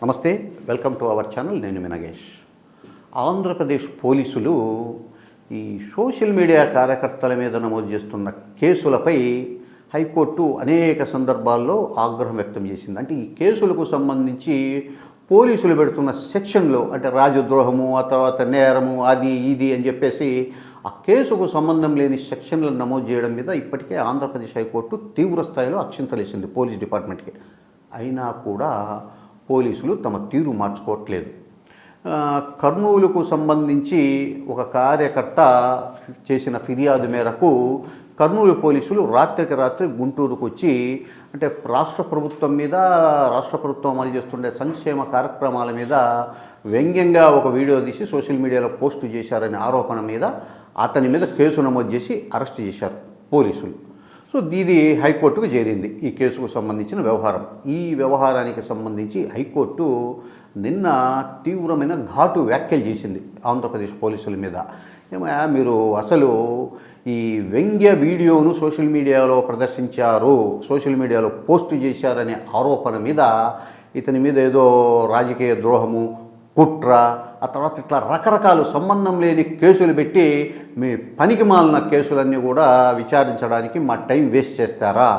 నమస్తే, welcome to our channel. నేను మీ నాగేష్. ఆంధ్రప్రదేశ్ పోలీసులు ఈ సోషల్ మీడియా కార్యకర్తల మీద నమోదు చేస్తున్న కేసులపై హైకోర్టు అనేక సందర్భాల్లో ఆగ్రహం వ్యక్తం చేసింది. అంటే ఈ కేసులకు సంబంధించి పోలీసులు పెడుతున్న సెక్షన్లో, అంటే రాజద్రోహము, ఆ తర్వాత నేరము, అది ఇది అని చెప్పేసి ఆ కేసుకు సంబంధం లేని సెక్షన్లను నమోదు చేయడం మీద ఇప్పటికే ఆంధ్రప్రదేశ్ హైకోర్టు తీవ్ర స్థాయిలో అక్షింతలేసింది పోలీస్ డిపార్ట్మెంట్కి. అయినా కూడా పోలీసులు తమ తీరు మార్చుకోవట్లేదు. కర్నూలుకు సంబంధించి ఒక కార్యకర్త చేసిన ఫిర్యాదు మేరకు కర్నూలు పోలీసులు రాత్రికి రాత్రి గుంటూరుకు వచ్చి, అంటే రాష్ట్ర ప్రభుత్వం అమలు చేస్తుండే సంక్షేమ కార్యక్రమాల మీద వ్యంగ్యంగా ఒక వీడియో తీసి సోషల్ మీడియాలో పోస్టు చేశారనే ఆరోపణ మీద అతని మీద కేసు నమోదు చేసి అరెస్ట్ చేశారు పోలీసులు. సో ఇది హైకోర్టుకు చేరింది ఈ కేసుకు సంబంధించిన వ్యవహారం. ఈ వ్యవహారానికి సంబంధించి హైకోర్టు నిన్న తీవ్రమైన ఘాటు వ్యాఖ్యలు చేసింది ఆంధ్రప్రదేశ్ పోలీసుల మీద. ఏమయ్యా, మీరు అసలు ఈ వ్యంగ్య వీడియోను సోషల్ మీడియాలో ప్రదర్శించారు, సోషల్ మీడియాలో పోస్టు చేశారనే ఆరోపణ మీద ఇతని మీద ఏదో రాజకీయ ద్రోహము, కుట్ర, ఆ తర్వాత ఇట్లా రకరకాల సంబంధం లేని కేసులు పెట్టి మీ పనికిమాలిన కేసులన్నీ కూడా విచారించడానికి మా టైం వేస్ట్ చేస్తారా?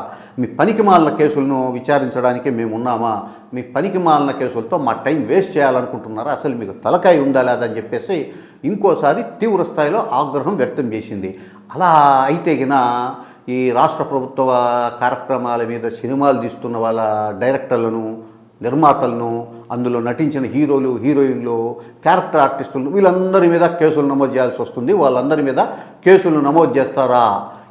మీ పనికిమాలిన కేసులను విచారించడానికి మేము ఉన్నామా? మీ పనికిమాలిన కేసులతో మా టైం వేస్ట్ చేయాలనుకుంటున్నారా? అసలు మీకు తలకాయ ఉందా లేదని చెప్పేసి ఇంకోసారి తీవ్ర స్థాయిలో ఆగ్రహం వ్యక్తం చేసింది. అలా అయితే గిన ఈ రాష్ట్ర ప్రభుత్వ కార్యక్రమాల మీద సినిమాలు తీస్తున్న వాళ్ళ డైరెక్టర్లను, నిర్మాతలను, అందులో నటించిన హీరోలు, హీరోయిన్లు, క్యారెక్టర్ ఆర్టిస్టులు, వీళ్ళందరి మీద కేసులు నమోదు చేయాల్సి వస్తుంది. వాళ్ళందరి మీద కేసులు నమోదు చేస్తారా?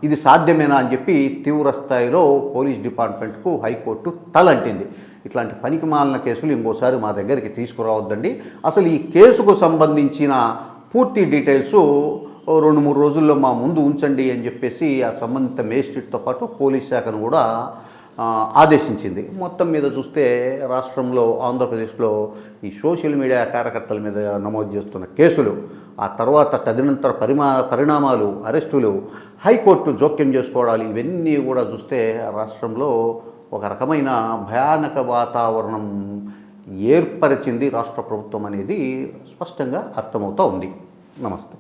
ఇది సాధ్యమేనా అని చెప్పి తీవ్ర స్థాయిలో పోలీస్ డిపార్ట్మెంట్కు హైకోర్టు తలంటింది. ఇట్లాంటి పనికిమాలిన కేసులు ఇంకోసారి మా దగ్గరికి తీసుకురావద్దండి. అసలు ఈ కేసుకు సంబంధించిన పూర్తి డీటెయిల్స్ 2-3 రోజుల్లో మా ముందు ఉంచండి అని చెప్పేసి ఆ సంబంధిత మేజిస్ట్రేట్తో పాటు పోలీస్ శాఖను కూడా ఆదేశించింది. మొత్తం మీద చూస్తే రాష్ట్రంలో, ఆంధ్రప్రదేశ్లో ఈ సోషల్ మీడియా కార్యకర్తల మీద నమోదు చేస్తున్న కేసులు, ఆ తర్వాత తదనంతర పరిణామాలు, అరెస్టులు, హైకోర్టు జోక్యం చేసుకోవడాలు, ఇవన్నీ కూడా చూస్తే రాష్ట్రంలో ఒక రకమైన భయానక వాతావరణం ఏర్పరిచింది రాష్ట్ర ప్రభుత్వం అనేది స్పష్టంగా అర్థమవుతూ ఉంది. నమస్తే.